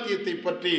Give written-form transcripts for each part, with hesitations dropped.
சம்பாத்தியத்தை பற்றி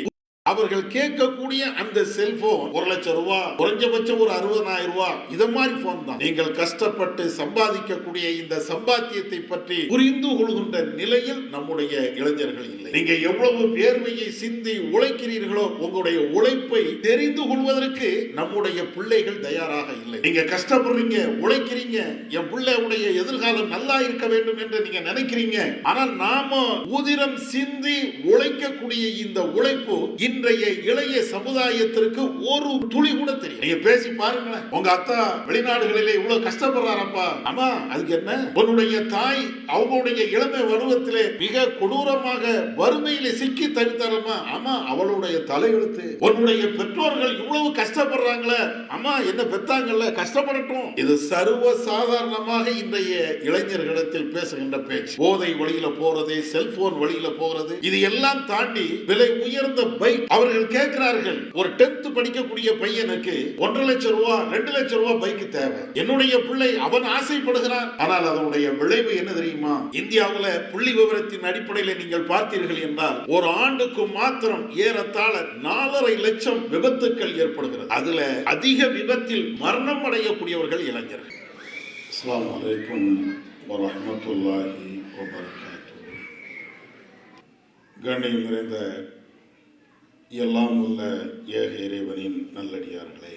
அவர்கள் கேட்கக்கூடிய அந்த செல்போன் 1 லட்சம் ரூபாய், குறைஞ்சபட்சம் ஒரு 60,000 ரூபாய், இத மாதிரி போன் தான். நீங்கள் கஷ்டப்பட்டு சம்பாதிக்கக்கூடிய இந்த சம்பாத்தியத்தை பற்றி புரிந்து கொள்கின்ற நிலையில் நம்முடைய இளைஞர்கள் இல்லை. நீங்க எவ்வளவு வேர்வையை சிந்தி உழைக்கிறீர்களோ உங்களுடைய உழைப்பை தெரிந்து கொள்வதற்கு நம்முடைய பிள்ளைகள் தயாராக இல்லை. நீங்க கஷ்டப்படுறீங்க, உழைக்கிறீங்க, என் பிள்ளையுடைய எதிர்காலம் நல்லா இருக்க வேண்டும் என்று நீங்க நினைக்கிறீங்க. ஆனால் நாம உதிரம் சிந்தி உழைக்கக்கூடிய இந்த உழைப்பு இன்றைய இளைய சமுதாயத்திற்கு ஒரு துளி கூட தெரியும். நீங்க பேசி பாருங்களேன், உங்க அத்தா வெளிநாடுகளிலே இவ்வளவு கஷ்டப்படுறாரப்பா, ஆமா அதுக்கு என்ன? உன்னுடைய தாய் அவங்களுடைய இளமை பருவத்திலே மிக கொடூரமாக வறுமையிலே சிக்கி தவித்தாரம்மா, ஆமா அவளுடைய தலையெழுத்து. உன்னுடைய பெற்றோர்கள் இவ்வளவு கஷ்டப்படுறாங்களே, ஆமா என்ன பெத்தாங்கல்ல, கஷ்டப்படட்டும். இது சர்வ சாதாரணமாக இன்றைய இளைஞர்களிடத்தில் பேசுகின்ற பேச்சு. போதை வழியில போறது, செல்போன் வழியில போறது, இது எல்லாம் தாண்டி விலை உயர்ந்த பைக் அவர்கள் கேட்கிறார்கள். ஒரு 10th படிக்கக்கூடிய பையனுக்கு 1.5 லட்சம் ரூபாய் 2 லட்சம் ரூபாய் பைக் தேவை. என்னுடைய பிள்ளை அவன் ஆசைப்படுகிறான். ஆனால் அதனுடைய விளைவு என்ன தெரியுமா? இந்தியாவில் புள்ளி விவரத்தின் அடிப்படையில் நீங்கள் பார்த்தீர்கள் என்றால் ஒரு ஆண்டுக்கு மாத்திரம் ஏறத்தாழ 4.5 லட்சம் விபத்துக்கள் ஏற்படுகிறது. அதுல அதிக விபத்தில் மரணம் அடையக்கூடியவர்கள் இளைஞர்கள். அஸ்ஸலாமு அலைக்கும் வரஹ்மத்துல்லாஹி வபரகாத்துஹு. கண்ணியம் நிறைந்த எல்லாம் உள்ள ஏக இறைவனின் நல்லடியார்களே,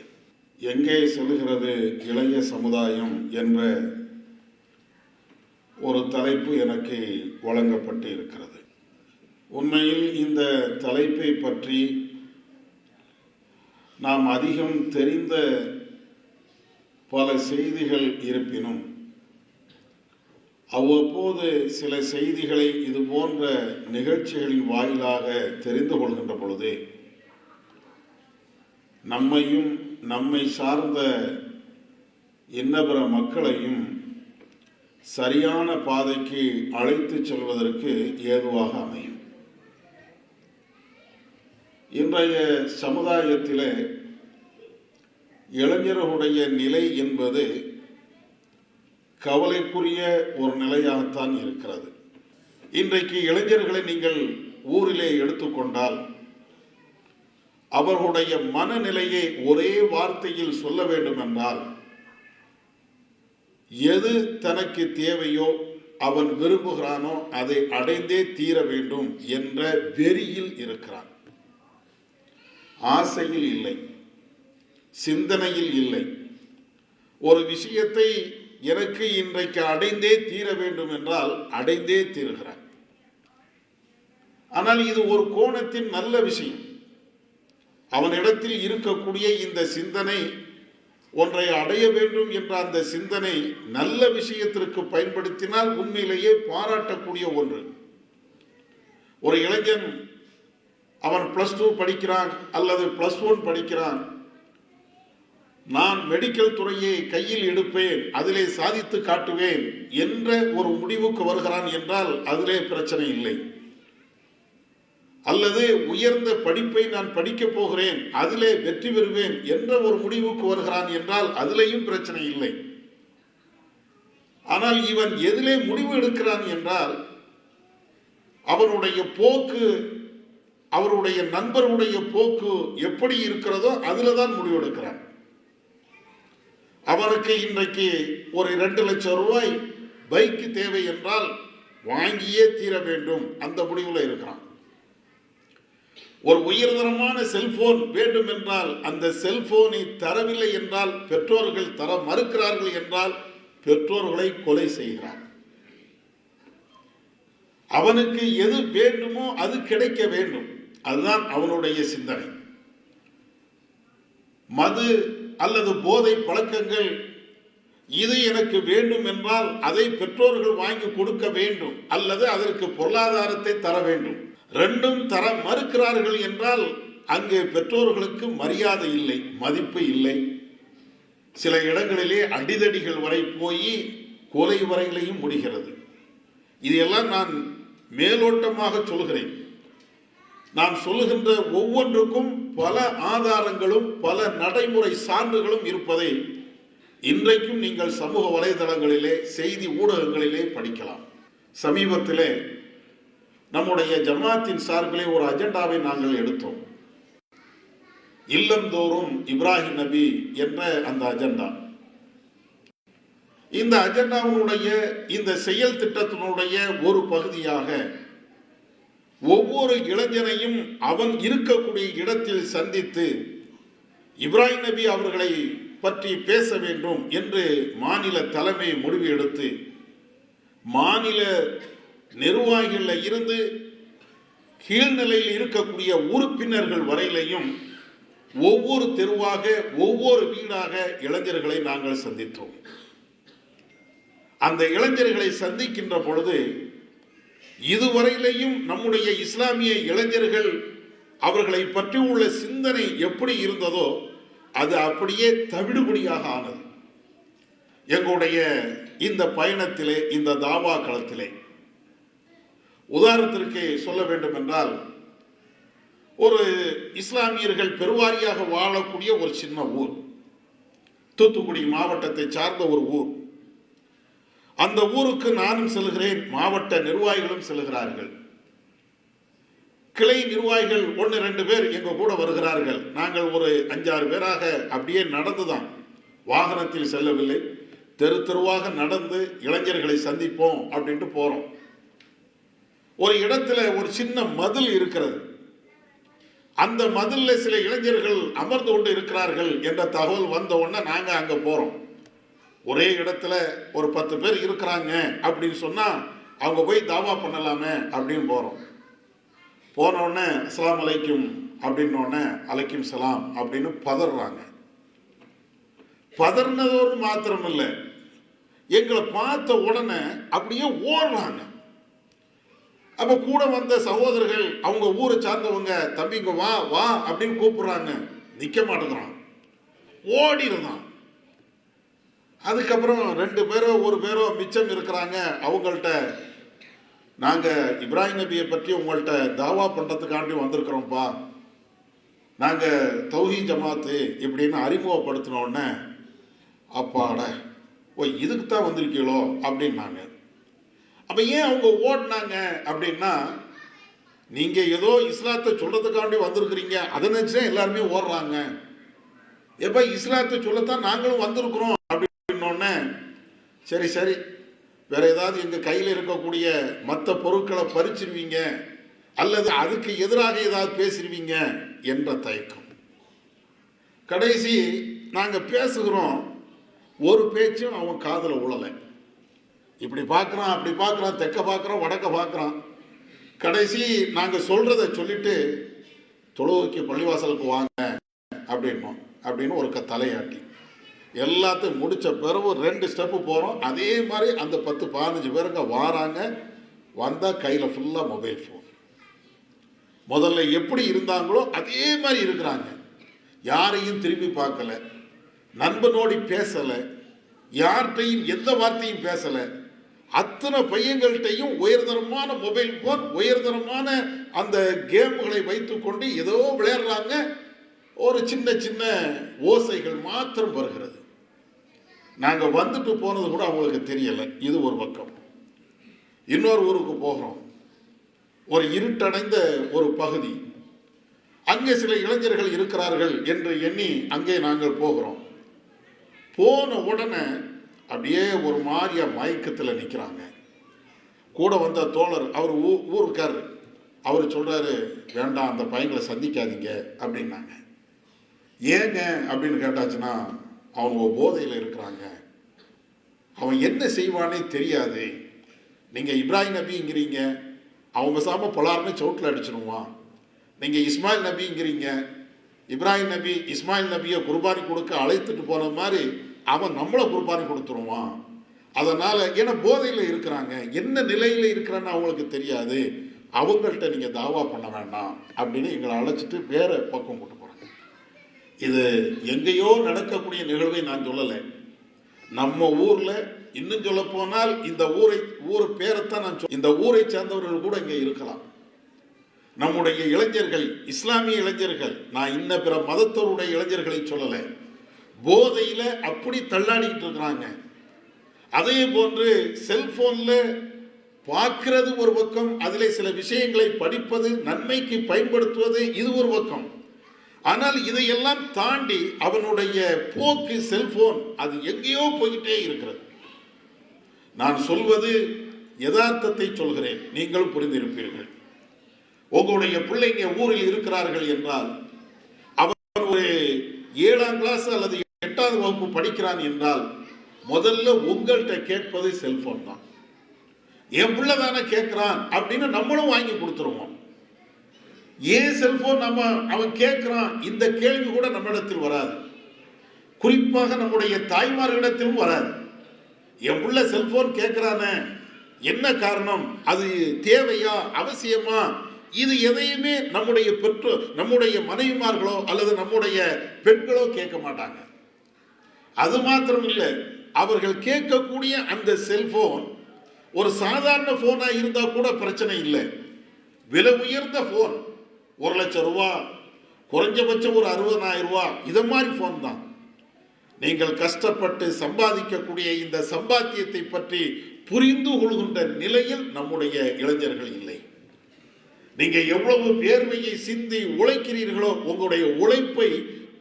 எங்கே செல்கிறது இளைய சமுதாயம் என்ற ஒரு தலைப்பு எனக்கு வழங்கப்பட்டு இருக்கிறது. உண்மையில் இந்த தலைப்பை பற்றி நாம் அதிகம் தெரிந்த பல செய்திகள் இருப்பினும் அவ்வப்போது சில செய்திகளை இது போன்ற நிகழ்ச்சிகளின் வாயிலாக தெரிந்து கொள்கின்ற பொழுது நம்மையும் நம்மை சார்ந்த இன்னபிற மக்களையும் சரியான பாதைக்கு அழைத்து செல்வதற்கு ஏதுவாக அமையும். இன்றைய சமுதாயத்திலே இளைஞர்களுடைய நிலை என்பது கவலைக்குரிய ஒரு நிலையாகத்தான் இருக்கிறது. இன்றைக்கு இளைஞர்களை நீங்கள் ஊரிலே எடுத்துக்கொண்டால் அவர்களுடைய மனநிலையை ஒரே வார்த்தையில் சொல்ல வேண்டும் என்றால், எது தனக்கு தேவையோ அவன் விரும்புகிறானோ அதை அடைந்தே தீர வேண்டும் என்ற வெறியில் இருக்கிறான். ஆசையில் இல்லை, சிந்தனையில் இல்லை. ஒரு விஷயத்தை எனக்கு இன்றைக்கு அடைந்தே தீர வேண்டும் என்றால் அடைந்தே தீருகிறான். ஆனால் இது ஒரு கோணத்தின் நல்ல விஷயம். அவனிடத்தில் இருக்கக்கூடிய இந்த சிந்தனை, ஒன்றை அடைய வேண்டும் என்ற அந்த சிந்தனை நல்ல விஷயத்திற்கு பயன்படுத்தினால் உண்மையிலேயே பாராட்டக்கூடிய ஒன்று. ஒரு இளைஞன் அவன் +2 படிக்கிறான் அல்லது +1 படிக்கிறான், நான் மெடிக்கல் துறையை கையில் எடுப்பேன், அதிலே சாதித்து காட்டுவேன் என்ற ஒரு முடிவுக்கு வருகிறான் என்றால் அதிலே பிரச்சனை இல்லை. அல்லது உயர்ந்த படிப்பை நான் படிக்கப் போகிறேன், அதிலே வெற்றி பெறுவேன் என்ற ஒரு முடிவுக்கு வருகிறான் என்றால் அதிலேயும் பிரச்சனை இல்லை. ஆனால் இவன் எதிலே முடிவு எடுக்கிறான் என்றால் அவனுடைய போக்கு, அவருடைய நண்பருடைய போக்கு எப்படி இருக்கிறதோ அதில் தான் முடிவெடுக்கிறான். அவனுக்கு இன்றைக்கு ஒரு 2 லட்சம் ரூபாய் பைக்கு தேவை என்றால் வாங்கியே தீர வேண்டும், அந்த முடிவில் இருக்கிறான். ஒரு உயர்தரமான செல்போன் வேண்டும் என்றால் அந்த செல்போனை தரவில்லை என்றால், பெற்றோர்கள் தர மறுக்கிறார்கள் என்றால் பெற்றோர்களை கொலை செய்கிறான். அவனுக்கு எது வேண்டுமோ அது கிடைக்க வேண்டும், அதுதான் அவனுடைய சிந்தனை. மது அல்லது போதை பழக்கங்கள், இது எனக்கு வேண்டும் என்றால் அதை பெற்றோர்கள் வாங்கி கொடுக்க வேண்டும் அல்லது அதற்கு பொருளாதாரத்தை தர வேண்டும். ரெண்டும் தர மறுக்கிறார்கள் என்றால் அங்கே பெற்றோர்களுக்கு மரியாதை இல்லை, மதிப்பு இல்லை. சில இடங்களிலே அடிதடிகள் வரை போய் கொலை வரையிலையும் முடிகிறது. இதையெல்லாம் நான் மேலோட்டமாக சொல்கிறேன். நான் சொல்லுகின்ற ஒவ்வொன்றுக்கும் பல ஆதாரங்களும் பல நடைமுறை சான்றுகளும் இருப்பதை இன்றைக்கும் நீங்கள் சமூக வலைதளங்களிலே, செய்தி ஊடகங்களிலே படிக்கலாம். சமீபத்திலே நம்முடைய ஜமாத்தின் சார்பிலே ஒரு அஜெண்டாவை நாங்கள் எடுத்தோம். இல்லந்தோறும் இப்ராஹிம் நபி என்ற அந்த அஜெண்டா. இந்த அஜெண்டாவினுடைய இந்த செயல் திட்டத்தினுடைய ஒரு பகுதியாக ஒவ்வொரு இளைஞனையும் அவன் இருக்கக்கூடிய இடத்தில் சந்தித்து இப்ராஹிம் நபி அவர்களை பற்றி பேச வேண்டும் என்று மாநில தலைமை முடிவு எடுத்து மாநில நிர்வாகிகளில் இருந்து கீழ்நிலையில் இருக்கக்கூடிய உறுப்பினர்கள் வரையிலையும் ஒவ்வொரு தெருவாக ஒவ்வொரு வீடாக இளைஞர்களை நாங்கள் சந்தித்தோம். அந்த இளைஞர்களை சந்திக்கின்ற பொழுது இதுவரையிலையும் நம்முடைய இஸ்லாமிய இளைஞர்கள் அவர்களை பற்றி உள்ள சிந்தனை எப்படி இருந்ததோ அது அப்படியே தவிடுபடியாக ஆனது. எங்களுடைய இந்த பயணத்திலே, இந்த தாவா களத்திலே உதாரணத்திற்கு சொல்ல வேண்டும் என்றால், ஒரு இஸ்லாமியர்கள் பெருவாரியாக வாழக்கூடிய ஒரு சின்ன ஊர், தூத்துக்குடி மாவட்டத்தை சார்ந்த ஒரு ஊர். அந்த ஊருக்கு நானும் செல்கிறேன், மாவட்ட நிர்வாகிகளும் செல்கிறார்கள். கிளை நிர்வாகிகள் 1-2 பேர் எங்க கூட வருகிறார்கள். நாங்கள் ஒரு 5-6 பேராக அப்படியே நடந்துதான், வாகனத்தில் செல்லவில்லை, தெரு தெருவாக நடந்து இளைஞர்களை சந்திப்போம் அப்படின்ட்டு போறோம். ஒரு இடத்துல ஒரு சின்ன மதில் இருக்கிறது. அந்த மதில்ல சில இளைஞர்கள் அமர்ந்து கொண்டு இருக்கிறார்கள் என்ற தகவல் வந்த உடனே நாங்க அங்க போறோம். ஒரே இடத்துல ஒரு 10 பேர் இருக்கிறாங்க அப்படின்னு சொன்னா அவங்க போய் தாவா பண்ணலாமே அப்படின்னு போறோம். போன உடனே அஸ்ஸலாமு அலைக்கும் அப்படின்னோடனே அலைக்கும் சலாம் அப்படின்னு பதறாங்க. பதறினதோடு மாத்திரம் இல்லை, எங்களை பார்த்த உடனே அப்படியே ஓடுறாங்க. அப்ப கூட வந்த சகோதரர்கள் அவங்க ஊரை சார்ந்தவங்க, தம்பிங்க வா வா அப்படின்னு கூப்பிடுறாங்க, நிக்க மாட்டேங்கிறான், ஓடிடுறான். அதுக்கப்புறம் 2 பேரோ 1 பேரோ மிச்சம் இருக்கிறாங்க. அவங்கள்ட்ட நாங்கள் இப்ராஹிம் நபியை பற்றி உங்கள்கிட்ட தாவா பண்ணுறதுக்காண்டி வந்திருக்கிறோம்ப்பா, நாங்கள் தௌஹீத் ஜமாத்து இப்படின்னு அறிமுகப்படுத்தினோடனே, அப்பாட ஓ இதுக்கு தான் வந்திருக்கீங்களோ அப்படின்னாங்க. அப்போ ஏன் அவங்க ஓடினாங்க அப்படின்னா, நீங்கள் ஏதோ இஸ்லாத்தை சொல்கிறதுக்காண்டி வந்திருக்கிறீங்க அதை நினச்சா எல்லாருமே ஓடுறாங்க. எப்போ இஸ்லாத்தை சொல்லத்தான் நாங்களும் வந்திருக்கிறோம் அப்படின்னோடனே, சரி சரி வேற ஏதாவது எங்கள் கையில் இருக்கக்கூடிய மற்ற பொருட்களை பறிச்சிருவீங்க அல்லது அதுக்கு எதிராக ஏதாவது பேசிடுவீங்க என்ற தயக்கம். கடைசி நாங்கள் பேசுகிறோம், ஒரு பேச்சும் அவன் காதில் உழலை. இப்படி பார்க்குறான், அப்படி பார்க்குறான், தெற்க பார்க்குறான், வடக்க பார்க்குறான். கடைசி நாங்கள் சொல்கிறத சொல்லிட்டு தொழுகைக்கு பள்ளிவாசலுக்கு வாங்க அப்படின்னோம். அப்படின்னு ஒரு தலையாட்டி எல்லாத்தையும் முடித்த பிறகு 2 ஸ்டெப்பு போகிறோம். அதே மாதிரி அந்த 10-15 பேருங்க வாராங்க. வந்தால் கையில் ஃபுல்லாக மொபைல் ஃபோன். முதல்ல எப்படி இருந்தாங்களோ அதே மாதிரி இருக்கிறாங்க. யாரையும் திரும்பி பார்க்கல, நண்பனோடி பேசலை, யார்கிட்டையும் எந்த வார்த்தையும் பேசலை. அத்தனை பையங்கள்கிட்டையும் உயர்தரமான மொபைல் ஃபோன், உயர்தரமான அந்த கேம்களை வைத்துக்கொண்டு ஏதோ விளையாடுறாங்க. ஒரு சின்ன சின்ன ஓசைகள் மாத்திரம் வருகிறது. நாங்கள் வந்துட்டு போனது கூட அவங்களுக்கு தெரியலை. இது ஒரு பக்கம். இன்னொரு ஊருக்கு போகிறோம், ஒரு இருட்டடைந்த ஒரு பகுதி. அங்கே சில இளைஞர்கள் இருக்கிறார்கள் என்று எண்ணி அங்கே நாங்கள் போகிறோம். போன உடனே அப்படியே ஒரு மாதிரியா மயக்கத்தில் நிற்கிறாங்க. கூட வந்த தோழர், அவர் ஊருக்காரர், அவர் சொல்கிறாரு, வேண்டாம் அந்த பையங்களை சந்திக்காதீங்க அப்படின்னாங்க. ஏங்க அப்படின்னு கேட்டாச்சுன்னா, அவங்க போதையில் இருக்கிறாங்க, அவன் என்ன செய்வானே தெரியாது. நீங்கள் இப்ராஹிம் நபிங்கிறீங்க, அவங்க பேசாமல் பொலார்னு சவுட்டில் அடிச்சிடுவான். நீங்கள் இஸ்மாயில் நபிங்கிறீங்க, இப்ராஹிம் நபி இஸ்மாயில் நபியை குர்பானி கொடுக்க அழைத்துட்டு போன மாதிரி அவன் நம்மளை குர்பானி கொடுத்துருவான். அதனால் ஏன்னா போதையில் இருக்கிறாங்க, என்ன நிலையில் இருக்கிறான்னு அவங்களுக்கு தெரியாது, அவங்கள்ட்ட நீங்கள் தாவா பண்ண வேண்டாம் அப்படின்னு எங்களை அழைச்சிட்டு வேற பக்கம் கூட்டு போகிறாங்க. இது எங்கேயோ நடக்கக்கூடிய நிகழ்வை நான் சொல்லலை, நம்ம ஊரில். இன்னும் சொல்ல போனால் இந்த ஊர் பேரைத்தான் நான் இந்த ஊரை சேர்ந்தவர்கள் கூட இங்கே இருக்கலாம். நம்முடைய இளைஞர்கள், இஸ்லாமிய இளைஞர்கள், நான் இன்ன பிற மதத்தோருடைய இளைஞர்களை சொல்லலை, போதையில் அப்படி தள்ளாடிக்கிட்டு இருக்கிறாங்க. அதே போன்று செல்போனில் பார்க்கிறது ஒரு பக்கம், அதிலே சில விஷயங்களை படிப்பது, நன்மைக்கு பயன்படுத்துவது இது ஒரு பக்கம். ஆனால் இதையெல்லாம் தாண்டி அவனுடைய போக்கு செல்போன் அது எங்கேயோ போய்கிட்டே இருக்கிறது. நான் சொல்வது யதார்த்தத்தை சொல்கிறேன், நீங்களும் புரிந்திருப்பீர்கள். உங்களுடைய பிள்ளைங்க ஊரில் இருக்கிறார்கள் என்றால், அவன் ஒரு 7ஆம் கிளாஸ் அல்லது 8வது வகுப்பு படிக்கிறான் என்றால் முதல்ல உங்கள்கிட்ட கேட்பது செல்போன் தான். என் பிள்ளை தானே கேட்கிறான் அப்படின்னு நம்மளும் வாங்கி கொடுத்துருவோம். ஏன் செல்போன் அவன் கேட்கிறான் இந்த கேள்வி கூட நம்மிடத்தில் வராது. குறிப்பாக நம்முடைய தாய்மார்களிடத்திலும் வராது. என் பிள்ளை செல்போன் கேட்கிறானே என்ன காரணம், அது தேவையா, அவசியமா, இது எதையுமே நம்முடைய பெற்றோர், நம்முடைய மனைவிமார்களோ அல்லது நம்முடைய பெண்களோ கேட்க மாட்டாங்க. அது மாத்திரம் இல்லை, அவர்கள் கேட்கக்கூடிய அந்த செல்போன் ஒரு சாதாரண போனா இருந்தா கூட பிரச்சனை இல்லை. விலை உயர்ந்த போன், 1 லட்சம் ரூபாய், குறைஞ்சபட்சம் ஒரு 60,000 ரூபாய், இதை மாதிரி போன் தான். நீங்கள் கஷ்டப்பட்டு சம்பாதிக்கக்கூடிய இந்த சம்பாத்தியத்தை பற்றி புரிந்து கொள்கின்ற நிலையில் நம்முடைய இளைஞர்கள் இல்லை. நீங்க எவ்வளவு வேர்வையை சிந்தி உழைக்கிறீர்களோ உங்களுடைய உழைப்பை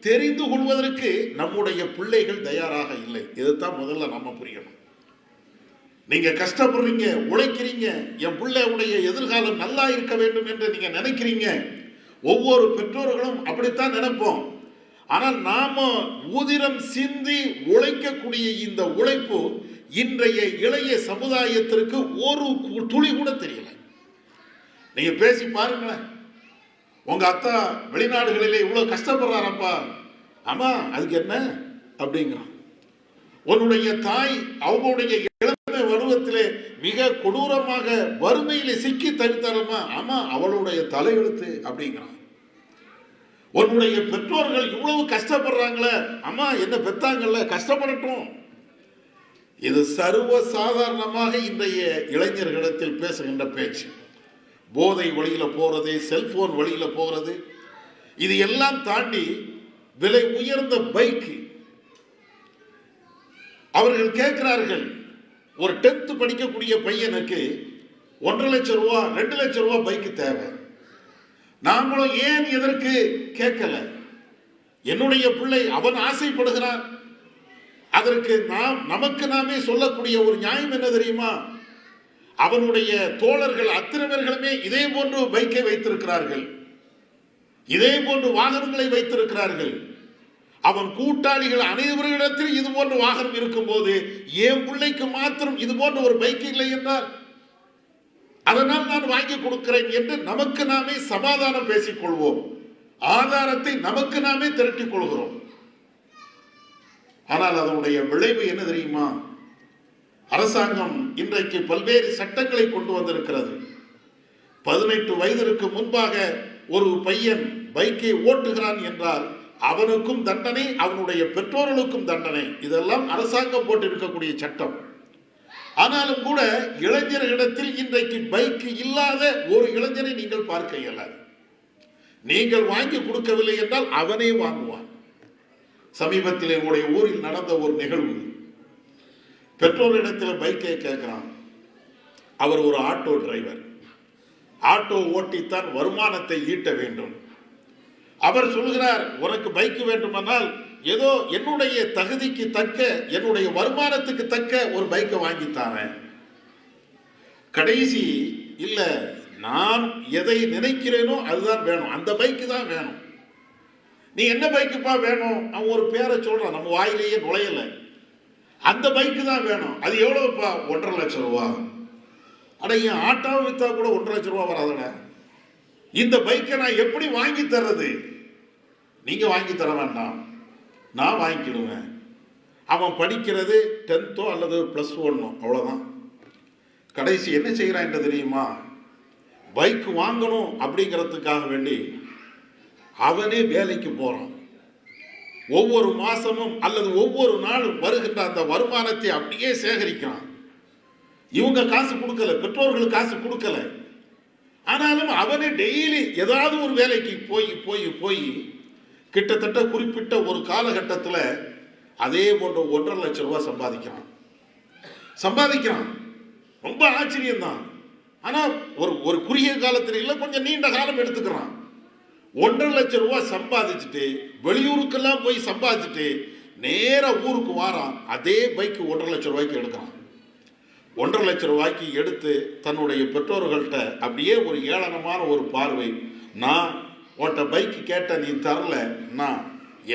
தெரிந்து கொள்வதற்கு நம்முடைய பிள்ளைகள் தயாராக இல்லை. இதுதான் முதல்ல நம்ம புரியணும். நீங்க கஷ்டப்படுறீங்க, உழைக்கிறீங்க, என் பிள்ளையுடைய எதிர்காலம் நல்லா இருக்க வேண்டும் என்று நீங்க நினைக்கிறீங்க. ஒவ்வொரு பெற்றோர்களும் அப்படித்தான் நினைப்போம். ஆனால் நாம உதிரம் சிந்தி உழைக்கக்கூடிய இந்த உழைப்பு இன்றைய இளைய சமுதாயத்திற்கு ஒரு துளி கூட தெரியல. நீங்க பேசி பாருங்களேன், உங்க அத்தா வெளிநாடுகளிலே இவ்வளவு கஷ்டப்படுறாரப்பா, ஆமா அதுக்கு என்ன அப்படிங்கிறான். உன்னுடைய தாய் அவங்களுடைய இளமை பருவத்திலே மிக கொடூரமாக வறுமையிலே சிக்கி தவித்தாரமா, ஆமா அவளுடைய தலையெழுத்து அப்படிங்கிறான். உன்னுடைய பெற்றோர்கள் இவ்வளவு கஷ்டப்படுறாங்களே, அம்மா என்ன பெத்தாங்கல்ல, கஷ்டப்படட்டும். இது சர்வ சாதாரணமாக இன்றைய இளைஞர்களிடத்தில் பேசுகின்ற பேச்சு. போதை வழியில போறது, செல்போன் வழியில போகிறது, இது எல்லாம் தாண்டி விலை உயர்ந்த பைக் அவர்கள் கேட்கிறார்கள். ஒரு 10th படிக்கக்கூடிய பையனுக்கு 1.5 லட்சம் ரூபாய் 2 லட்சம் ரூபாய் பைக்கு தேவை. நாமளும் ஏன் எதற்கு கேட்கல? என்னுடைய பிள்ளை அவன் ஆசைப்படுகிறான், அதற்கு நமக்கு நாமே சொல்லக்கூடிய ஒரு நியாயம் என்ன தெரியுமா? அவனுடைய தோழர்கள் அத்தனை பேர்களுமே இதே போன்று பைக்கை வைத்திருக்கிறார்கள், இதே போன்று வாகனங்களை வைத்திருக்கிறார்கள். அவன் கூட்டாளிகள் அனைவரிடத்தில் இது போன்ற வாகனம் இருக்கும் போது என் பிள்ளைக்கு மாத்திரம் இது போன்ற ஒரு பைக் இல்லை என்றால், அதனால் நான் வாங்கி கொடுக்கிறேன் என்று நமக்கு நாமே சமாதானம் பேசிக் கொள்வோம். ஆதாரத்தை நமக்கு நாமே திரட்டிக் கொள்கிறோம். ஆனால் அதனுடைய விளைவு என்ன தெரியுமா? அரசாங்கம் இன்றைக்கு பல்வேறு சட்டங்களை கொண்டு வந்திருக்கிறது. 18 வயதிற்கு முன்பாக ஒரு பையன் பைக்கை ஓட்டுகிறான் என்றால் அவனுக்கும் தண்டனை, அவனுடைய பெற்றோர்களுக்கும் தண்டனை. இதெல்லாம் அரசாங்கம் போட்டிருக்கக்கூடிய சட்டம். ஆனாலும் கூட இளைஞர்களிடத்தில் இன்றைக்கு பைக் இல்லாத ஒரு இளைஞரை நீங்கள் பார்க்க இயலாது. நீங்கள் வாங்கி கொடுக்கவில்லை என்றால் அவனே வாங்குவான். சமீபத்தில் என்னுடைய ஊரில் நடந்த ஒரு நிகழ்வு. பெற்றோரிடத்தில் பைக்கை கேட்கிறான். அவர் ஒரு ஆட்டோ டிரைவர், ஆட்டோ ஓட்டித்தான் வருமானத்தை ஈட்ட வேண்டும். அவர் சொல்கிறார், உனக்கு பைக் வேண்டுமானால் ஏதோ என்னுடைய தகுதிக்கு தக்க, என்னுடைய வருமானத்துக்கு தக்க ஒரு பைக்கை வாங்கித்தாரேன். கடைசி இல்ல, நான் எதை நினைக்கிறேனோ அதுதான் வேணும், அந்த பைக்கு தான் வேணும். நீ என்ன பைக்குப்பா வேணும்? அவன் ஒரு பேரை சொல்றான், நம்ம வாயிலேயே நுழையல. அந்த பைக்கு தான் வேணும். அது எவ்வளவுப்பா? 1.5 லட்சம் ரூபா. அட என் ஆட்டோவை வித்தா கூட 1.5 லட்சம் ரூபா வராதுட. இந்த பைக்கை நான் எப்படி வாங்கி தர்றது? நீங்க வாங்கி தர வேண்டாம், நான் வாங்கிக்கிடுவேன். அவன் படிக்கிறது 10th அல்லது +1 அவ்வளவுதான். கடைசி என்ன செய்யறான் என்று தெரியுமா? பைக் வாங்கணும் அப்படிங்கிறதுக்காக வேண்டி அவனே வேலைக்கு போறான். ஒவ்வொரு மாசமும் அல்லது ஒவ்வொரு நாளும் வருகின்ற அந்த வருமானத்தை அப்படியே சேகரிக்கிறான். இவங்க காசு கொடுக்கல, பெற்றோர்களுக்கு காசு கொடுக்கல. ஆனாலும் அவனே டெய்லி ஏதாவது ஒரு வேலைக்கு போய் போய் போய் கிட்டத்தட்ட குறிப்பிட்ட ஒரு காலகட்டத்தில் அதே போன்ற 1.5 லட்சம் ரூபாய் சம்பாதிக்கிறான். ரொம்ப ஆச்சரியம்தான். ஆனா ஒரு குறுகிய காலத்தில் இல்லை, கொஞ்சம் நீண்ட காலம் எடுத்துக்கிறான். 1.5 லட்சம் ரூபாய் சம்பாதிச்சுட்டு வெளியூருக்கெல்லாம் போய் சம்பாதிச்சுட்டு நேர ஊருக்கு வாரான். அதே பைக் 1.5 லட்சம் ரூபாய்க்கு எடுக்கிறான். 1.5 லட்சம் ரூபாய்க்கு எடுத்து தன்னுடைய பெற்றோர்கள்ட்ட அப்படியே ஒரு ஏளனமான ஒரு பார்வை, நான் உன்கிட்ட பைக்கு கேட்ட நீ தரல, நான்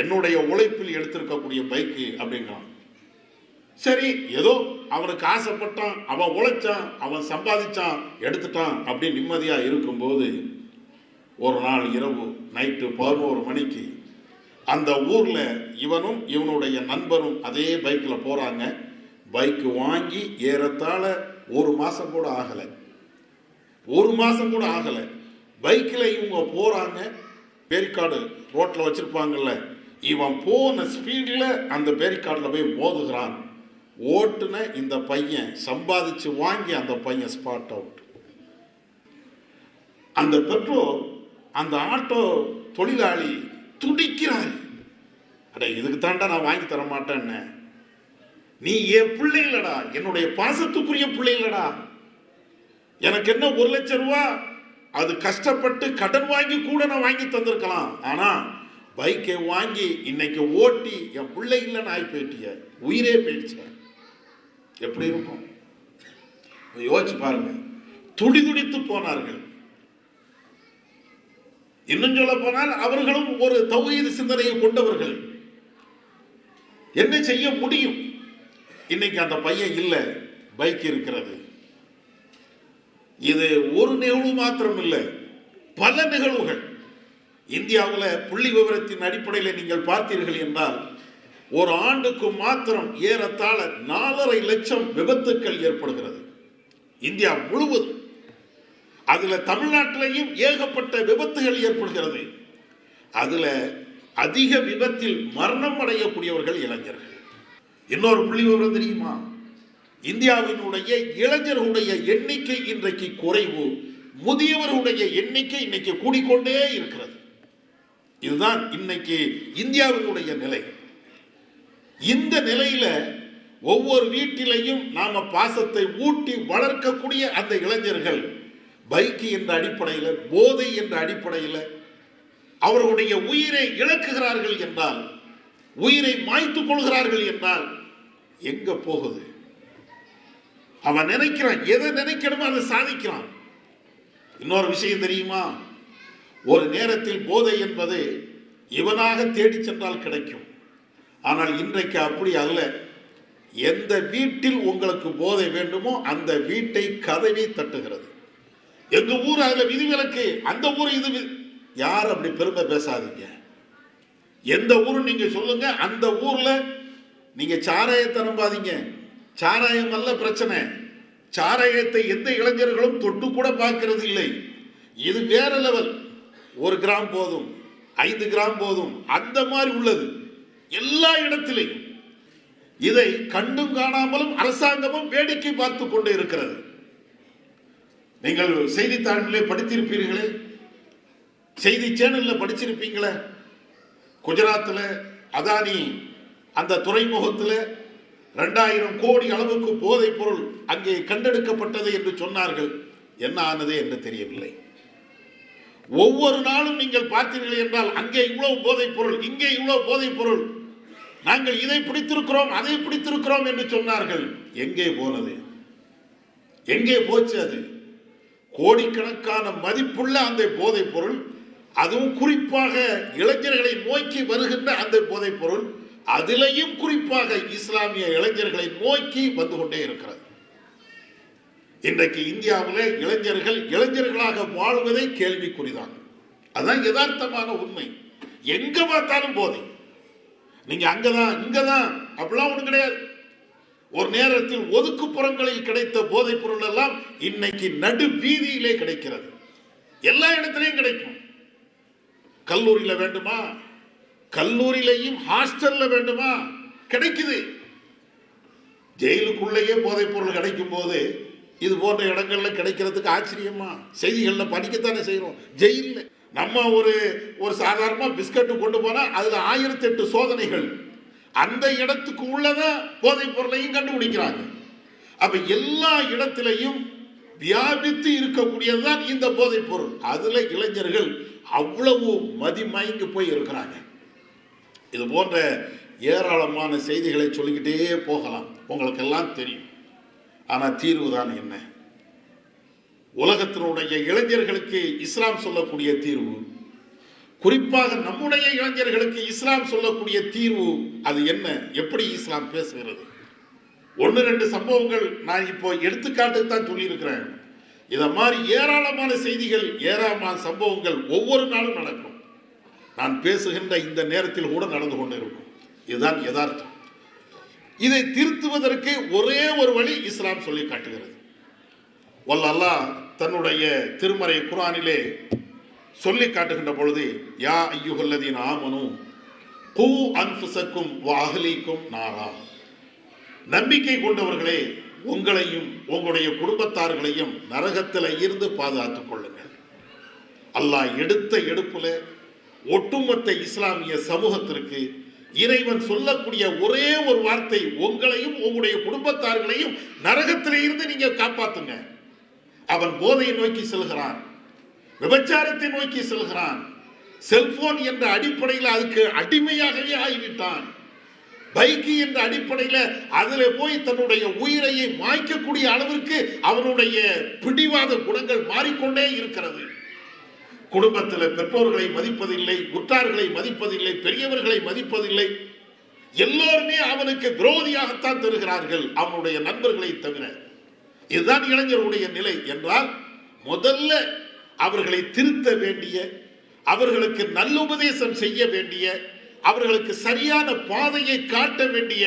என்னுடைய உழைப்பில் எடுத்திருக்கக்கூடிய பைக்கு அப்படிங்கிறான். சரி, ஏதோ அவனுக்கு ஆசைப்பட்டான், அவன் உழைச்சான், அவன் சம்பாதிச்சான், எடுத்துட்டான் அப்படி நிம்மதியா இருக்கும்போது ஒரு நாள் இரவு நைட்டு 11 மணிக்கு அந்த ஊர்ல இவனும் இவனுடைய நண்பரும் அதே பைக்ல போறாங்க. பைக் வாங்கி ஏறத்தாழ 1 மாசம் கூட ஆகல. பைக்கில் இவங்க போறாங்க. பேரிக்காடு ரோட்ல வச்சிருப்பாங்கல்ல, இவன் போன ஸ்பீட்ல அந்த பேரிக்காடுல போய் மோதுகிறான். ஓட்டுன இந்த பையன், சம்பாதிச்சு வாங்கி அந்த பையன் ஸ்பாட் அவுட். அந்த பெட்ரோல் அந்த ஆட்டோ தொழிலாளி துடிக்கிறார். அட, இதுக்கு தாண்டா நான் வாங்கி தர மாட்டேன்னு. நீ என் பிள்ளை இல்லடா, என்னுடைய பாசத்துக்குரிய பிள்ளை இல்லடா. எனக்கு என்ன 1 லட்சம் ரூபாய் அது கஷ்டப்பட்டு கடன் வாங்கி கூட நான் வாங்கி தந்திருக்கலாம். ஆனா பைக்கை வாங்கி இன்னைக்கு ஓட்டி என் பிள்ளை இல்லைன்னு ஆகி போயிட்டிய, உயிரே போயிடுச்சு. எப்படி இருக்கும் யோசிச்சு பாருங்க. துடிதுடித்து போனார்கள். இன்னும் சொல்ல போனால் அவர்களும் ஒரு தௌஹீத் சிந்தனையை கொண்டவர்கள். என்ன செய்ய முடியும்? இன்னைக்கு அந்த பையன் இல்லை, பைக் இருக்கிறது. இது ஒரு நிகழ்வு மாத்திரம் இல்லை, பல நிகழ்வுகள். இந்தியாவில் புள்ளி விவரத்தின் அடிப்படையில் நீங்கள் பார்த்தீர்கள் என்றால் ஒரு ஆண்டுக்கு மாத்திரம் ஏறத்தாழ 4.5 லட்சம் விபத்துக்கள் ஏற்படுகிறது இந்தியா முழுவதும். அதுல தமிழ்நாட்டிலையும் ஏகப்பட்ட விபத்துகள் ஏற்படுகிறது. அதுல அதிக விபத்தில் மரணம் அடையக்கூடியவர்கள் இளைஞர்கள். இன்னொரு புள்ளி விவரம் தெரியுமா? இந்தியாவினுடைய இளைஞர்களுடைய எண்ணிக்கை இன்றைக்கு குறைவு, முதியவர்களுடைய எண்ணிக்கை இன்னைக்கு கூடிக்கொண்டே இருக்கிறது. இதுதான் இன்னைக்கு இந்தியாவினுடைய நிலை. இந்த நிலையில ஒவ்வொரு வீட்டிலையும் நாம பாசத்தை ஊட்டி வளர்க்கக்கூடிய அந்த இளைஞர்கள் பைக் என்ற அடிப்படையில், போதை என்ற அடிப்படையில் அவர்களுடைய உயிரை இழக்குகிறார்கள் என்றால், உயிரை மாய்த்துக் கொள்கிறார்கள் என்றால் எங்க போகுது? அவன் நினைக்கிறான், எதை நினைக்கணுமோ அதை சாதிக்கிறான். இன்னொரு விஷயம் தெரியுமா? ஒரு நேரத்தில் போதை என்பது இவனாக தேடி சென்றால் கிடைக்கும். ஆனால் இன்றைக்கு அப்படி அல்ல. எந்த வீட்டில் உங்களுக்கு போதை வேண்டுமோ அந்த வீட்டை கதவை தட்டுகிறது. எங்க ஊர் அதுல விதிவிலக்கு, அந்த ஊர் இது. யார் அப்படி பெருமை பேசாதீங்க. எந்த ஊரு நீங்க சொல்லுங்க, அந்த ஊர்ல நீங்க சாராயத்தை நம்பாதீங்க. சாராயம் அல்ல பிரச்சனை. சாராயத்தை எந்த இளைஞர்களும் தொட்டு கூட பார்க்கிறது இல்லை. இது வேற லெவல். 1 கிராம் போதும், 5 கிராம் போதும், அந்த மாதிரி உள்ளது எல்லா இடத்திலையும். இதை கண்டும் காணாமலும் அரசாங்கமும் வேடிக்கை பார்த்து கொண்டு இருக்கிறது. நீங்கள் செய்தித்தாளிலே படித்திருப்பீர்களே, செய்தி சேனல்ல படிச்சிருப்பீங்களே, குஜராத்தில் அதானி அந்த துறைமுகத்தில் 2000 கோடி அளவுக்கு போதைப் பொருள் அங்கே கண்டெடுக்கப்பட்டது என்று சொன்னார்கள். என்ன ஆனது என்று தெரியவில்லை. ஒவ்வொரு நாளும் நீங்கள் பார்த்தீர்கள் என்றால் அங்கே இவ்வளவு போதைப் பொருள், இங்கே இவ்வளவு போதைப் பொருள், நாங்கள் இதை பிடித்திருக்கிறோம் அதை பிடித்திருக்கிறோம் என்று சொன்னார்கள். எங்கே போனது? எங்கே போச்சு? அது கோடிக்கணக்கான மதிப்புள்ள அந்த போதைப் பொருள், அதுவும் குறிப்பாக இளைஞர்களை நோக்கி வருகின்ற அந்த போதைப் பொருள், அதிலையும் குறிப்பாக இஸ்லாமிய இளைஞர்களை நோக்கி வந்து கொண்டே இருக்கிறது. இன்றைக்கு இந்தியாவில் இளைஞர்கள் இளைஞர்களாக வாழ்வதை கேள்விக்குறிதான். அதுதான் யதார்த்தமான உண்மை. எங்க பார்த்தாலும் போதை. நீங்க அங்கதான் இங்கதான் அப்படிலாம் ஒண்ணு கிடையாது. ஒரு நேரத்தில் ஒதுக்குப்புறங்களில் கிடைத்த போதைப் பொருள் எல்லாம் இன்னைக்கு நடு வீதியிலே கிடைக்கிறது. எல்லா இடத்திலையும் கிடைக்கும். கல்லூரியில வேண்டுமா, கல்லூரியிலையும் ஹாஸ்டல்ல வேண்டுமா, கிடைக்குது. ஜெயிலுக்குள்ளேயே போதைப் பொருள் கிடைக்கும் போது இது போன்ற இடங்கள்ல கிடைக்கிறதுக்கு ஆச்சரியமா? செய்திகள்ல படிக்கத்தானே செய்யறோம். ஜெயில நம்ம ஒரு சாதாரண பிஸ்கட் கொண்டு போனா அதுல 1008 சோதனைகள். அந்த இடத்துக்கு உள்ளத போதைப் பொருளையும் கண்டுபிடிக்கிறாங்க. அப்ப எல்லா இடத்திலையும் வியாபித்து இருக்கக்கூடியதுதான் இந்த போதைப் பொருள். அதுல இளைஞர்கள் அவ்வளவு மதிமயங்கி போய் இருக்கிறாங்க. இது போன்ற ஏராளமான செய்திகளை சொல்லிக்கிட்டே போகலாம், உங்களுக்கு எல்லாம் தெரியும். ஆனா தீர்வு தான் என்ன? உலகத்தினுடைய இளைஞர்களுக்கு இஸ்லாம் சொல்லக்கூடிய தீர்வு, குறிப்பாக நம்முடைய இளைஞர்களுக்கு இஸ்லாம் சொல்லக்கூடிய தீர்வு அது என்ன? எப்படி இஸ்லாம் பேசுகிறது? ஒன்று ரெண்டு சம்பவங்கள் நான் இப்போ எடுத்துக்காட்டுக்கு தான் சொல்லியிருக்கிறேன். இத மாதிரி ஏராளமான செய்திகள், ஏராளமான சம்பவங்கள் ஒவ்வொரு நாளும் நடக்கும். நான் பேசுகின்ற இந்த நேரத்தில் கூட நடந்து கொண்டு இருக்கும். இதுதான் யதார்த்தம். இதை திருத்துவதற்கு ஒரே ஒரு வழி இஸ்லாம் சொல்லி காட்டுகிறது. வல்லல்லாஹ் தன்னுடைய திருமறை குர்ஆனிலே சொல்லி காட்டுகின்ற பொழுது, யா அய்யுஹல்லதீன ஆமனு கூ அன்ஃபுஸக்கும் வ அஹ்லீக்கும் நாரா, நம்பிக்கை கொண்டவர்களே, உங்களையும் உங்களுடைய குடும்பத்தார்களையும் நரகத்தில் இருந்து பாதுகாத்துக் கொள்ளுங்கள். அல்லாஹ் எடுத்த எடுப்புல ஒட்டுமொத்த இஸ்லாமிய சமூகத்திற்கு இறைவன் சொல்லக்கூடிய ஒரே ஒரு வார்த்தை, உங்களையும் உங்களுடைய குடும்பத்தார்களையும் நரகத்திலே இருந்து நீங்க காப்பாத்துங்க. அவன் போதையை நோக்கி செல்கிறான், விபச்சாரத்தை நோக்கி செல்கிறான், செல்போன் என்ற அடிப்படையில் அதுக்கு அடிமையாகவே ஆகிவிட்டான். பைக்கு என்ற அடிப்படையில் அதில் போய் தன்னுடைய உயிரையை மாய்க்கக்கூடிய அளவிற்கு அவனுடைய பிடிவாத குணங்கள் மாறிக்கொண்டே இருக்கிறது. குடும்பத்தில் பெற்றோர்களை மதிப்பதில்லை, உற்றார்களை மதிப்பதில்லை, பெரியவர்களை மதிப்பதில்லை. எல்லோருமே அவனுக்கு விரோதியாகத்தான் தருகிறார்கள், அவனுடைய நண்பர்களை தவிர. இதுதான் இளைஞருடைய நிலை என்றால், முதல்ல அவர்களை திருத்த வேண்டிய, அவர்களுக்கு நல்லுபதேசம் செய்ய வேண்டிய, அவர்களுக்கு சரியான பாதையை காட்ட வேண்டிய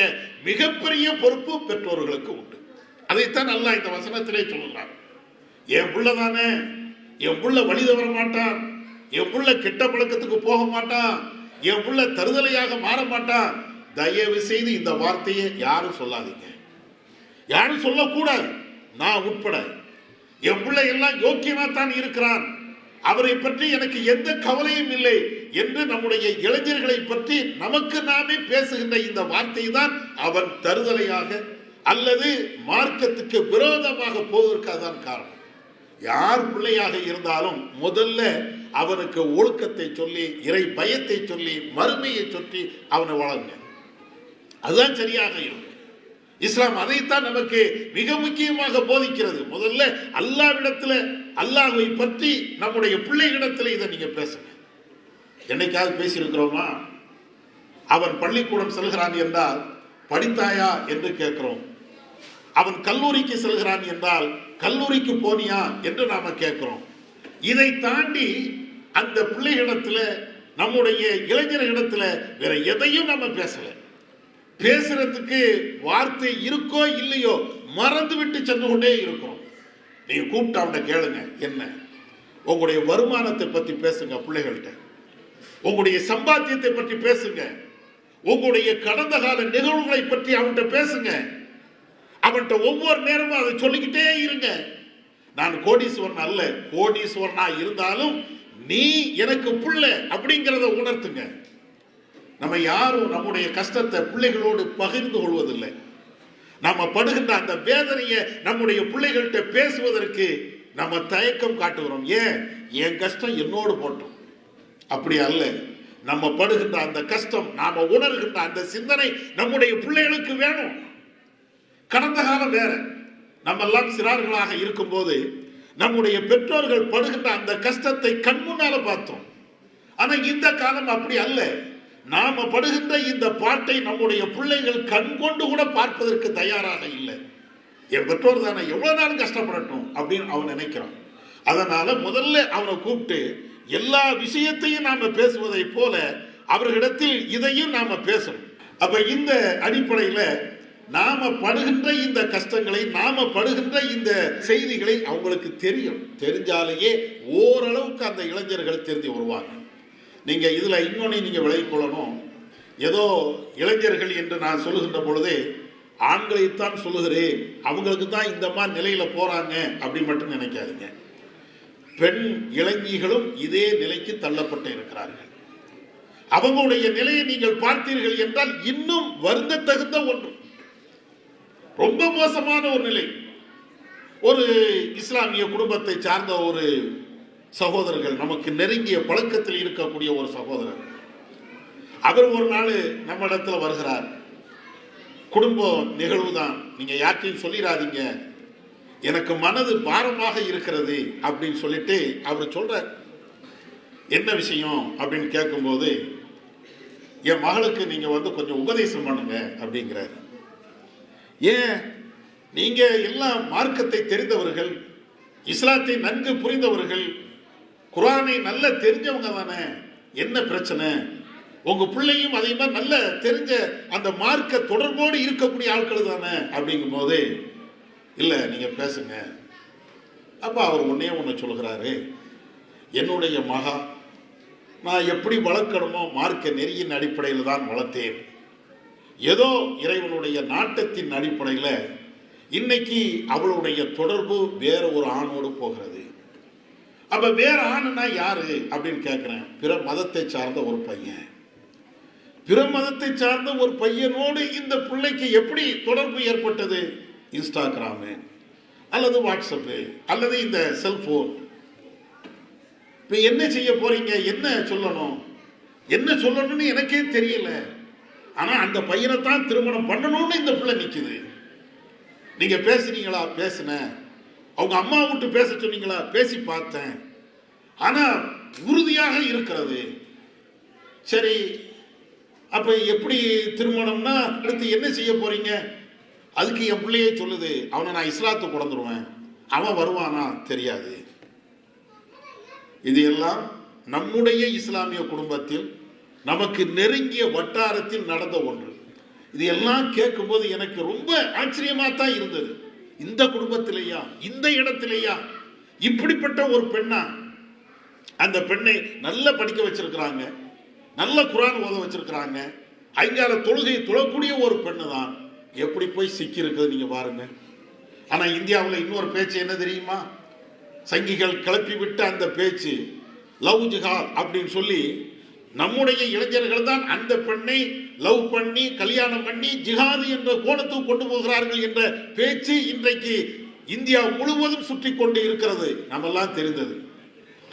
மிகப்பெரிய பொறுப்பு பெற்றோர்களுக்கு உண்டு. அதைத்தான் அல்லாஹ் இந்த வசனத்திலே சொல்கிறார். என் புள்ள தானே, என் புள்ள வழி தவற மாட்டான், என் புள்ள கெட்ட பழக்கத்துக்கு போக மாட்டான், என் புள்ள தருதலையாக மாற மாட்டான். தயவு செய்து இந்த வார்த்தையை யாரும் சொல்லாதீங்க, யாரும் சொல்லக்கூடாது, நான் உட்பட. என் பிள்ளை எல்லாம் யோக்கியமா தான் இருக்கிறான், அவரை பற்றி எனக்கு எந்த கவலையும் இல்லை என்று நம்முடைய இளைஞர்களை பற்றி நமக்கு நாமே பேசுகின்ற இந்த வார்த்தை தான் அவன் தருதலையாக அல்லது மார்க்கத்துக்கு விரோதமாக போவதற்கு அதான் காரணம். யார் பிள்ளையாக இருந்தாலும் முதல்ல அவனுக்கு ஒழுக்கத்தை சொல்லி, இறை பயத்தை சொல்லி, மறுமையை சொல்லி அவனை வளருங்க. அதுதான் சரியாக இருக்கும். இஸ்லாம் அதைத்தான் நமக்கு மிக முக்கியமாக போதிக்கிறது. முதல்ல அல்லாஹ்விடத்துல, அல்லாஹ்வை பற்றி நம்முடைய பிள்ளைகளிடத்தில் இதை நீங்க பேசுங்க. என்னைக்காவது பேசியிருக்கிறோமா? அவன் பள்ளிக்கூடம் செல்கிறான் என்றால் படித்தாயா என்று கேட்கிறோம். அவன் கல்லூரிக்கு செல்கிறான் என்றால் கல்லூரிக்கு போனியா என்று நாம கேட்கிறோம். இதை தாண்டி அந்த பிள்ளைகளிடத்துல, நம்முடைய இளைஞர்களிடத்துல வேற எதையும் நம்ம பேசல. பேசுறதுக்கு வார்த்தை இருக்கோ இல்லையோ மறந்து விட்டு சென்று கொண்டே இருக்கிறோம். நீங்க கூப்பிட்டு அவன்கிட்ட கேளுங்க, என்ன உங்களுடைய வருமானத்தை பத்தி பேசுங்க பிள்ளைகள்கிட்ட, உங்களுடைய சம்பாத்தியத்தை பற்றி பேசுங்க, உங்களுடைய கடந்த கால நிகழ்வுகளை பற்றி அவன்கிட்ட பேசுங்க. அவன்கிட்ட ஒவ்வொரு நேரமும் அதை சொல்லிக்கிட்டே இருங்க. நான் கோடீஸ்வரன் அல்ல, கோடீஸ்வரனா இருந்தாலும் நீ எனக்கு புள்ள அப்படிங்கிறத உணர்த்துங்க. நம்ம யாரும் நம்முடைய கஷ்டத்தை பிள்ளைகளோடு பகிர்ந்து கொள்வதில்லை. நம்ம படுகின்ற அந்த வேதனையை நம்முடைய பிள்ளைகள்கிட்ட பேசுவதற்கு நம்ம தயக்கம் காட்டுகிறோம். ஏன்? என் கஷ்டம் என்னோடு போட்டோம். அப்படி அல்ல. நம்ம படுகின்ற அந்த கஷ்டம், நாம உணர்கின்ற அந்த சிந்தனை நம்முடைய பிள்ளைகளுக்கு வேணும். கடந்த காலம் வேற. நம்ம எல்லாம் சிறார்களாக இருக்கும் போது நம்முடைய பெற்றோர்கள் படுகின்ற அந்த கஷ்டத்தை கண்முன்னால பார்த்தோம். ஆனா இந்த காலம் அப்படி அல்ல. நாம படுகின்ற இந்த பாட்டை நம்முடைய பிள்ளைகள் கண் கொண்டு கூட பார்ப்பதற்கு தயாராக இல்லை. என் பெற்றோர் தானே, எவ்வளவு நாள் கஷ்டப்படட்டும் அப்படின்னு அவன் நினைக்கிறான். அதனால முதல்ல அவனை கூப்பிட்டு எல்லா விஷயத்தையும் நாம பேசுவதை போல அவர்களிடத்தில் இதையும் நாம பேசணும். அப்ப இந்த அடிப்படையில நாம படுகின்ற இந்த கஷ்டங்களை, நாம படுகின்ற இந்த செய்திகளை அவங்களுக்கு தெரியும். தெரிஞ்சாலேயே ஓரளவுக்கு அந்த இளைஞர்கள் தெரிஞ்சு வருவாங்க. நீங்க இதுல இன்னொன்னு நீங்க விலகிக் கொள்ளணும். ஏதோ இளைஞர்கள் என்று நான் சொல்லுகின்ற பொழுதே ஆண்களைத்தான் சொல்லுகிறேன், அவங்களுக்கு தான் இந்த மாதிரி நிலையில போறாங்க அப்படி மட்டும் நினைக்காதீங்க. பெண் இளைஞர்களும் இதே நிலைக்கு தள்ளப்பட்டு இருக்கிறார்கள். அவங்களுடைய நிலையை நீங்கள் பார்த்தீர்கள் என்றால் இன்னும் வருந்த தகுந்த ஒன்று, ரொம்ப மோசமான ஒரு நிலை. ஒரு இஸ்லாமிய குடும்பத்தை சார்ந்த ஒரு சகோதரர்கள், நமக்கு நெருங்கிய பழக்கத்தில் இருக்கக்கூடிய ஒரு சகோதரர், அவர் ஒரு நாள் நம்ம இடத்துல வருகிறார். குடும்ப நிகழ்வு தான், நீங்க யார்ட்டையும் சொல்லிடாதீங்க, எனக்கு மனது பாரமாக இருக்கிறது அப்படின்னு சொல்லிட்டு அவர் சொல்றார். என்ன விஷயம் அப்படின்னு கேட்கும்போது, என் மகளுக்கு நீங்க கொஞ்சம் உபதேசம் பண்ணுங்க அப்படிங்கிறார். ஏன், நீங்க எல்லாம் மார்க்கத்தை தெரிந்தவர்கள், இஸ்லாத்தை நன்கு புரிந்தவர்கள், குர்ஆனை நல்ல தெரிஞ்சவங்க தானே, என்ன பிரச்சனை? உங்க பிள்ளையும் அதே மாதிரி நல்ல தெரிஞ்ச அந்த மார்க்க தொடர்போடு இருக்கக்கூடிய ஆட்கள் தானே அப்படிங்கும் போது, இல்ல நீங்க பேசுங்க. அப்ப அவர் ஒண்ணு சொல்கிறாரு, என்னுடைய மகா நான் எப்படி வளர்க்கணுமோ மார்க்க நெறியின் அடிப்படையில் தான் வளர்த்தேன். ஏதோ இறைவனுடைய நாட்டத்தின் அடிப்படையில் இன்னைக்கு அவளுடைய தொடர்பு வேற ஒரு ஆணோடு போகிறது. அப்ப வேற ஆணுனா யாரு அப்படின்னு கேட்கிறேன். பிற மதத்தை சார்ந்த ஒரு பையன், பிற மதத்தை சார்ந்த ஒரு பையனோடு இந்த பிள்ளைக்கு எப்படி தொடர்பு ஏற்பட்டது? இன்ஸ்டாகிராமு அல்லது வாட்ஸ்அப்பு அல்லது இந்த செல்போன். இப்ப என்ன செய்ய போறீங்க, என்ன சொல்லணும்னு எனக்கே தெரியல. ஆனா அந்த பையனை தான் திருமணம் பண்ணணும்னு இந்த பிள்ளை நிக்குது. நீங்க பேசுனீங்களா? பேசுனேன். அவங்க அம்மா விட்டு பேச சொன்னீங்களா? பேசி பார்த்தேன். ஆனா உறுதியாக இருக்கிறது. சரி, அப்ப எப்படி திருமணம்னா அடுத்து என்ன செய்ய போறீங்க? அதுக்கு என் பிள்ளையே சொல்லுது, அவனை நான் இஸ்லாத்துக்கு கொண்டுருவேன். அவன் வருவானா தெரியாது. இது எல்லாம் நம்முடைய இஸ்லாமிய குடும்பத்தில் நமக்கு நெருங்கிய வட்டாரத்தில் நடந்த ஒன்று. இது எல்லாம் கேட்கும்போது எனக்கு ரொம்ப ஆச்சரியமா தான் இருந்தது. இந்த குடும்பத்திலேயா, இந்த இடத்திலேயா இப்படிப்பட்ட ஒரு பெண்ணா? அந்த பெண்ணை நல்லா படிக்க வச்சிருக்கிறாங்க, நல்ல குர்ஆன் ஓத வச்சிருக்கிறாங்க, ஐங்கால தொழுகை தொழக்கூடிய ஒரு பெண்ணு தான் எப்படி போய் சிக்கி இருக்குது நீங்க பாருங்க. ஆனா இந்தியாவில் இன்னொரு பேச்சு என்ன தெரியுமா? சங்கிகள் கிளப்பி விட்ட அந்த பேச்சு லவ் ஜிஹாத் அப்படின்னு சொல்லி நம்முடைய இளைஞர்கள் தான் அந்த பெண்ணை லவ் பண்ணி கல்யாணம் பண்ணி ஜிஹாது என்ற கோணத்துக்கு கொண்டு போகிறார்கள் என்ற பேச்சு இன்றைக்கு இந்தியா முழுவதும் சுற்றி கொண்டு இருக்கிறது, நம்மெல்லாம் தெரிந்தது.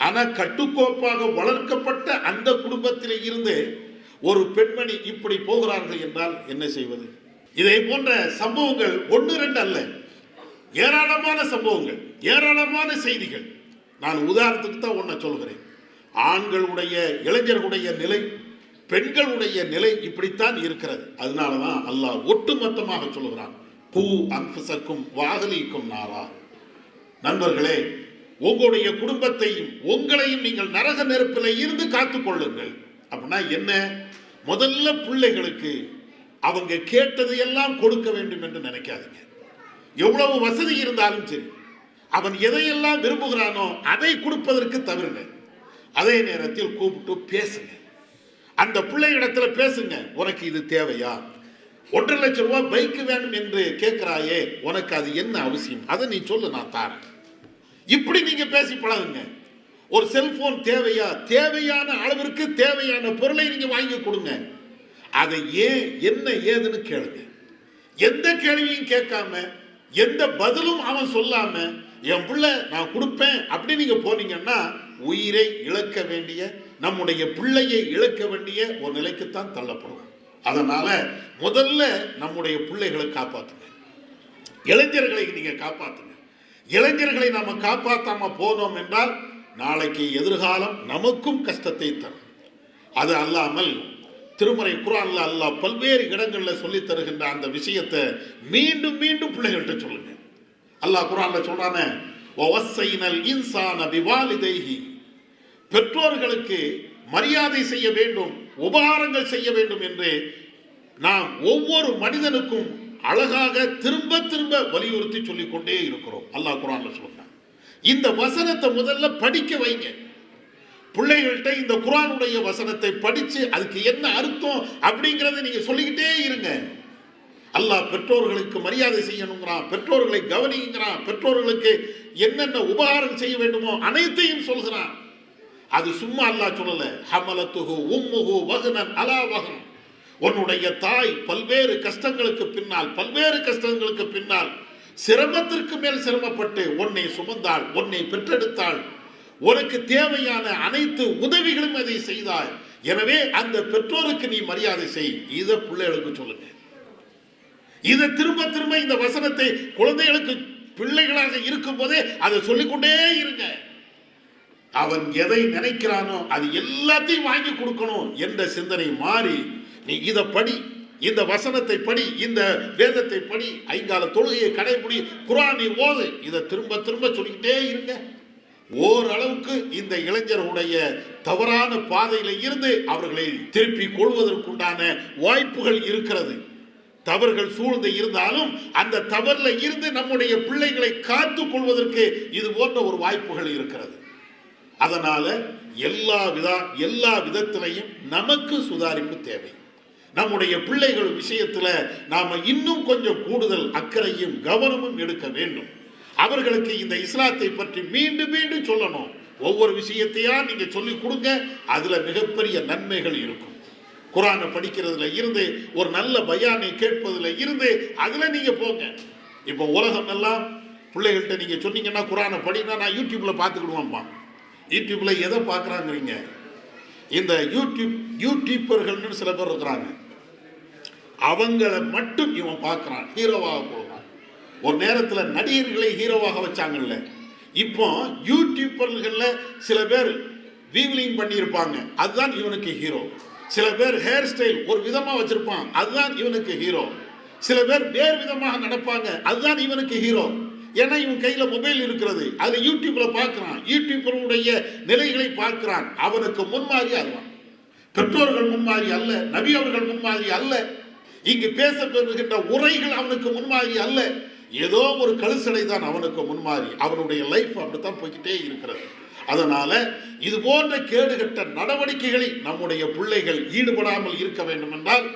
ஆனா கட்டுக்கோப்பாக வளர்க்கப்பட்ட அந்த குடும்பத்தில் இருந்து ஒரு பெண்மணி இப்படி போகிறார்கள் என்றால் என்ன செய்வது? இதை போன்ற சம்பவங்கள் ஒன்று ரெண்டு அல்ல, ஏராளமான சம்பவங்கள், ஏராளமான செய்திகள். நான் உதாரணத்துக்கு தான் ஒன்றை சொல்கிறேன். ஆண்களுடைய இளைஞர்களுடைய நிலை, பெண்களுடைய நிலை இப்படித்தான் இருக்கிறது. அதனாலதான் அல்லாஹ் ஒட்டுமொத்தமாக சொல்கிறான், கூ அன்ஃபுஸக்கும் வஅஹ்லீக்கும் நாரா. நண்பர்களே, உங்களுடைய குடும்பத்தையும் உங்களையும் நீங்கள் நரக நெருப்பில் இருந்து காத்துக் கொள்ளுங்கள். அப்படின்னா என்ன? முதல்ல பிள்ளைகளுக்கு அவங்க கேட்டது எல்லாம் கொடுக்க வேண்டும் என்று நினைக்காதீங்க. எவ்வளவு வசதி இருந்தாலும் சரி, அவன் எதையெல்லாம் விரும்புகிறானோ அதை கொடுப்பதற்கு தவிருங்க. அதே நேரத்தில் கூப்பிட்டு பேசுங்க, அந்த பிள்ளை இடத்துல பேசுங்க. உனக்கு இது தேவையா? 1.5 லட்சம் ரூபாய் பைக் வேணும் என்று கேட்கிறாயே, உனக்கு அது என்ன அவசியம்? அதை நீ சொல்லு, நான் தரேன். இப்படி நீங்க பேசி பழகுங்க. ஒரு செல்போன் தேவையா? தேவையான அளவிற்கு தேவையான பொருளை நீங்க வாங்கி கொடுங்க. அதை ஏன் என்ன ஏதுன்னு கேளுங்க. எந்த கேள்வியும் கேட்காம, எந்த பதிலும் அவன் சொல்லாம, என் பிள்ளை நான் கொடுப்பேன் அப்படி நீங்க போனீங்கன்னா உயிரை இழக்க வேண்டிய, நம்முடைய பிள்ளையை இழக்க வேண்டிய ஒரு நிலைக்குத்தான் தள்ளப்படும். அதனால முதல்ல நம்முடைய பிள்ளைகளை காப்பாத்துங்க, இளைஞர்களை நீங்க காப்பாத்துங்க. இளைஞர்களை நாம காப்பாத்தாம போனோம் என்றால் நாளைக்கு எதிர்காலம் நமக்கும் கஷ்டத்தை தரும். அது அல்லாமல் திருமறை குர்ஆன்ல அல்லாஹ் பல்வேறு இடங்களில் சொல்லி தருகின்ற அந்த விஷயத்தை மீண்டும் மீண்டும் பிள்ளைகள்கிட்ட சொல்லுங்க. அல்லாஹ் குர்ஆன்ல சொல்றானே, வவஸ்ஸைனல் இன்சான பிவாலிதைஹி, பெற்றோர்களுக்கு மரியாதை செய்ய வேண்டும், உபகாரங்கள் செய்ய வேண்டும் என்று நாம் ஒவ்வொரு மனிதனுக்கும் அழகாக திரும்ப திரும்ப வலியுறுத்தி சொல்லிக் கொண்டே இருக்கிறோம். அல்லாஹ் குர்ஆன்ல சொல்றான். இந்த வசனத்தை முதல்ல படிக்க வைங்க பிள்ளைகள்கிட்ட. இந்த குர்ஆனுடைய வசனத்தை படிச்சு அதுக்கு என்ன அர்த்தம் அப்படிங்கறத நீங்க சொல்லிக்கிட்டே இருங்க. அல்லாஹ் பெற்றோர்களுக்கு மரியாதை செய்யணுங்கிறான், பெற்றோர்களை கவனிங்கிறான், பெற்றோர்களுக்கு என்னென்ன உபகாரம் செய்ய வேண்டுமோ அனைத்தையும் சொல்கிறான். அது சும்மா அல்லாஹ் சொல்லல. ஹமலத்துஹு உம்முஹு வஹ்னன் அலா வஹ்ன். உன்னுடைய தாய் பல்வேறு கஷ்டங்களுக்கு பின்னால் சிரமத்திற்கு மேல் சிரமப்பட்டு உன்னை சுமந்தாள், உன்னை பெற்றெடுத்தாள், உனக்கு தேவையான அனைத்து உதவிகளும் அதை செய்தாய். எனவே அந்த பெற்றோருக்கு நீ மரியாதை செய். இதை பிள்ளைகளுக்கு சொல்லுங்க. இதை திரும்ப திரும்ப இந்த வசனத்தை குழந்தைகளுக்கு பிள்ளைகளாக இருக்கும் போதே அதை சொல்லிக்கொண்டே இருங்க. அவன் எதை நினைக்கிறானோ அது எல்லாத்தையும் வாங்கி கொடுக்கணும் என்ற சிந்தனை மாறி நீ இதை படி, இந்த வசனத்தை படி, இந்த வேதத்தை படி, ஐங்கால தொழுகையை கடைபிடி, குர்ஆனை ஓது, இதை திரும்ப திரும்ப சொல்லிக்கிட்டே இருங்க. ஓரளவுக்கு இந்த இளைஞர்களுடைய தவறான பாதையில இருந்து அவர்களை திருப்பி கொள்வதற்குண்டான வாய்ப்புகள் இருக்கிறது. தவறுகள் சூழ்ந்து இருந்தாலும் அந்த தவறுல இருந்து நம்முடைய பிள்ளைகளை காத்துக் கொள்வதற்கு இது போன்ற ஒரு வாய்ப்புகள் இருக்கிறது. அதனால எல்லா விதத்திலையும் நமக்கு சுதாரிப்பு தேவை. நம்முடைய பிள்ளைகள் விஷயத்துல நாம இன்னும் கொஞ்சம் கூடுதல் அக்கறையும் கவனமும் எடுக்க வேண்டும். அவர்களுக்கு இந்த இஸ்லாத்தை பற்றி மீண்டும் மீண்டும் சொல்லணும். ஒவ்வொரு விஷயத்தையா நீங்க சொல்லிக் கொடுங்க. அதுல மிகப்பெரிய நன்மைகள் இருக்கும். குர்ஆனை படிக்கிறதுல இருந்து, ஒரு நல்ல பயானை கேட்பதுல இருந்து அதுல நீங்க போங்க. இப்போ உலகம் எல்லாம் பிள்ளைகள்கிட்ட நீங்க சொன்னீங்கன்னா குர்ஆனை படினா நான் யூடியூப்ல பார்த்துக்கிடுவான்ப்பா. யூடியூப்ல எதை பார்க்குறாங்கிறீங்க? இந்த யூடியூப்பர்கள்னு சில பேர் இருக்கிறாங்க. அவங்கள மட்டும் இவன் பார்க்குறான், ஹீரோவாக போகிறான். ஒரு நேரத்தில் நடிகர்களை ஹீரோவாக வச்சாங்கல்ல, இப்போ யூடியூப்பர்கள்ல சில பேர் வீவ்லிங் பண்ணியிருப்பாங்க, அதுதான் இவனுக்கு ஹீரோ. சில பேர் ஹேர் ஸ்டைல் ஒரு விதமாக வச்சிருப்பான், அதுதான் இவனுக்கு ஹீரோ. சில பேர் வேறு விதமாக நடப்பாங்க, அதுதான் இவனுக்கு ஹீரோ. ஏன்னா இவன் கையில் மொபைல் இருக்கிறது, அதில் யூடியூப்ல பார்க்குறான், யூடியூப்பருடைய நிலைகளை பார்க்கிறான். அவனுக்கு முன்மாதிரி அதுவான். பெற்றோர்கள் முன்மாதிரி அல்ல, நபி அவர்கள் முன்மாதிரி அல்ல, இங்கு பேசப்படுகின்ற உரைகள் அவனுக்கு முன்மாதிரி அல்ல. ஏதோ ஒரு கழுசடை தான் அவனுக்கு முன்மாதிரி. அவனுடைய லைஃப் அப்படித்தான் போய்கிட்டே இருக்கிறது. அதனால இது போன்ற கேடுகட்ட நடவடிக்கைகளில் நம்முடைய பிள்ளைகள் ஈடுபடாமல் இருக்க வேண்டும் என்றால்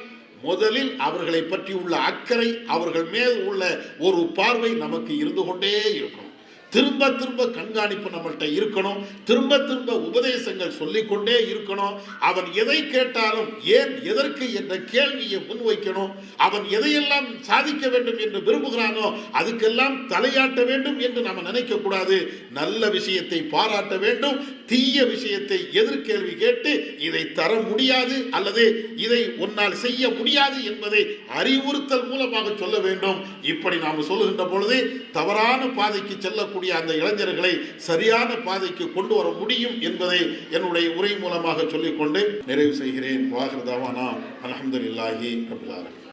முதலில் அவர்களை பற்றி உள்ள அக்கறை, அவர்கள் மேல் உள்ள ஒரு பார்வை நமக்கு இருந்து கொண்டே இருக்கணும். திரும்ப திரும்ப கண்காணிப்பு நம்மள்கிட்ட இருக்கணும். திரும்ப திரும்ப உபதேசங்கள் சொல்லிக்கொண்டே இருக்கணும். அவன் எதை கேட்டாலும் ஏன் எதற்கு என்ற கேள்வியை முன்வைக்கணும். அவன் எதையெல்லாம் சாதிக்க வேண்டும் என்று விரும்புகிறானோ அதுக்கெல்லாம் தலையாட்ட வேண்டும் என்று நம்ம நினைக்க கூடாது. நல்ல விஷயத்தை பாராட்ட வேண்டும். தீய விஷயத்தை எதிர்கேள்வி கேட்டு இதை தர முடியாது அல்லது இதை உன்னால் செய்ய முடியாது என்பதை அறிவுறுத்தல் மூலமாக சொல்ல வேண்டும். இப்படி நாம் சொல்லுகின்ற பொழுது தவறான பாதைக்கு செல்லக்கூடிய அந்த இளைஞர்களை சரியான பாதைக்கு கொண்டு வர முடியும் என்பதை என்னுடைய உரை மூலமாக சொல்லிக்கொண்டு நிறைவு செய்கிறேன். வாஹிர் தாவானா அல்ஹம்துலில்லாஹி ரப்பில் ஆலமீன்.